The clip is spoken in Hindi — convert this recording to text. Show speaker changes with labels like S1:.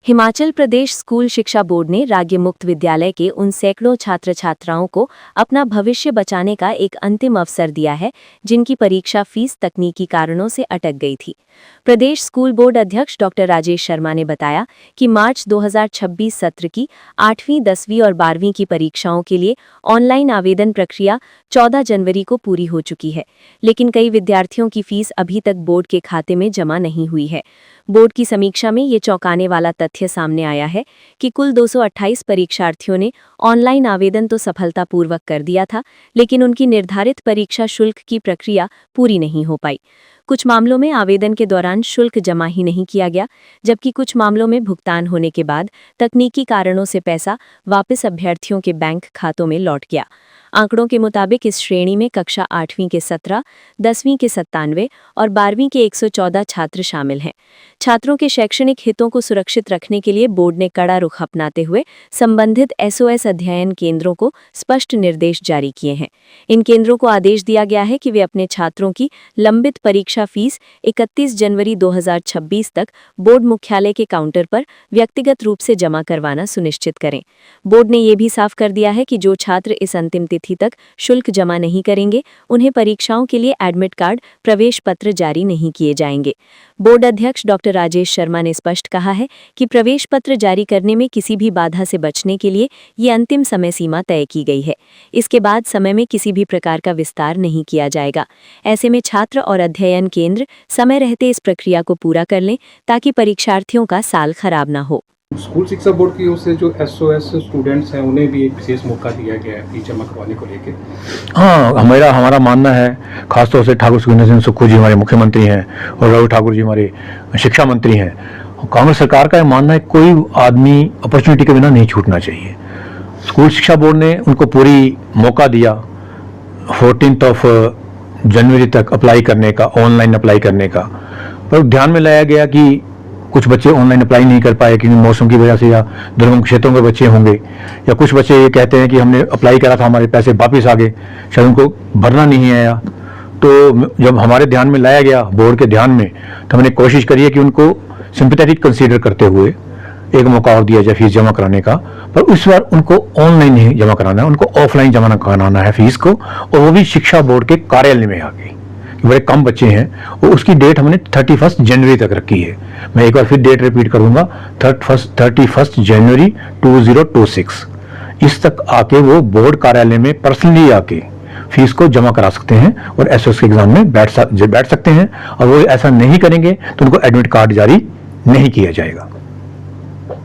S1: हिमाचल प्रदेश स्कूल शिक्षा बोर्ड ने राज्य मुक्त विद्यालय के उन सैकड़ों छात्र छात्राओं को अपना भविष्य बचाने का एक अंतिम अवसर दिया है जिनकी परीक्षा फीस तकनीकी कारणों से अटक गई थी। प्रदेश स्कूल बोर्ड अध्यक्ष डॉक्टर राजेश शर्मा ने बताया कि मार्च 2026 सत्र की 8वीं, 10वीं और 12वीं की परीक्षाओं के लिए ऑनलाइन आवेदन प्रक्रिया 14 जनवरी को पूरी हो चुकी है, लेकिन कई विद्यार्थियों की फीस अभी तक बोर्ड के खाते में जमा नहीं हुई है। बोर्ड की समीक्षा में ये चौंकाने वाला तथ्य सामने आया है कि कुल 228 परीक्षार्थियों ने ऑनलाइन आवेदन तो सफलतापूर्वक कर दिया था, लेकिन उनकी निर्धारित परीक्षा शुल्क की प्रक्रिया पूरी नहीं हो पाई। कुछ मामलों में आवेदन के दौरान शुल्क जमा ही नहीं किया गया, जबकि कुछ मामलों में भुगतान होने के बाद तकनीकी कारणों से पैसा वापस अभ्यर्थियों के बैंक खातों में लौट गया। आंकड़ों के मुताबिक इस श्रेणी में कक्षा 8वीं के 17, 10वीं के 97 और 12वीं के 114 छात्र शामिल हैं। छात्रों के शैक्षणिक हितों को सुरक्षित रखने के लिए बोर्ड ने कड़ा रुख अपनाते हुए संबंधित SOS अध्ययन केंद्रों को स्पष्ट निर्देश जारी किए हैं। इन केंद्रों को आदेश दिया गया है कि वे अपने छात्रों की लंबित परीक्षा फीस 31 जनवरी 2026 तक बोर्ड मुख्यालय के काउंटर पर व्यक्तिगत रूप से जमा करवाना सुनिश्चित करें। बोर्ड ने यह भी साफ कर दिया है कि जो छात्र इस अंतिम तिथि तक शुल्क जमा नहीं करेंगे, उन्हें परीक्षाओं के लिए एडमिट कार्ड, प्रवेश पत्र जारी नहीं किए जाएंगे। बोर्ड अध्यक्ष डॉक्टर राजेश शर्मा ने स्पष्ट कहा है कि प्रवेश पत्र जारी करने में किसी भी बाधा से बचने के लिए ये अंतिम समय सीमा तय की गई है। इसके बाद समय में किसी भी प्रकार का विस्तार नहीं किया जाएगा। ऐसे में छात्र और अध्ययन केंद्र समय रहते इस प्रक्रिया को पूरा कर लें ताकि परीक्षार्थियों का साल खराब न हो।
S2: स्कूल शिक्षा बोर्ड की ओर से जो SOS स्टूडेंट्स हैं उन्हें भी एक विशेष मौका दिया गया है फीस जमा करवाने को लेकर।
S3: हाँ, हमारा मानना है, खासतौर से ठाकुर सुखविंदर सिंह सुक्खू जी हमारे मुख्यमंत्री हैं और रघु ठाकुर जी हमारे शिक्षा मंत्री हैं। कांग्रेस सरकार का यह मानना है कोई आदमी अपॉर्चुनिटी के बिना नहीं छूटना चाहिए। स्कूल शिक्षा बोर्ड ने उनको पूरी मौका दिया 14 जनवरी तक अप्लाई करने का, ऑनलाइन अप्लाई करने का, पर ध्यान में लाया गया कि कुछ बच्चे ऑनलाइन अप्लाई नहीं कर पाए क्योंकि मौसम की वजह से, या दुर्गम क्षेत्रों के बच्चे होंगे, या कुछ बच्चे ये कहते हैं कि हमने अप्लाई करा था, हमारे पैसे वापस आ गए, शायद उनको भरना नहीं आया। तो जब हमारे ध्यान में लाया गया, बोर्ड के ध्यान में, तो हमने कोशिश करी है कि उनको सिंपैथेटिक कंसीडर करते हुए एक मौका और दिया जाए फीस जमा कराने का। पर इस बार उनको ऑनलाइन नहीं जमा कराना है, उनको ऑफलाइन जमा कराना है फीस को, और वो भी शिक्षा बोर्ड के कार्यालय में आके। बड़े कम बच्चे हैं, और उसकी डेट हमने 31 जनवरी तक रखी है। मैं एक बार फिर डेट रिपीट करूंगा, 31 जनवरी 2026। इस तक आके वो बोर्ड कार्यालय में पर्सनली आके फीस को जमा करा सकते हैं और SOS के एग्जाम में बैठ सकते हैं। और वो ऐसा नहीं करेंगे तो उनको एडमिट कार्ड जारी नहीं किया जाएगा।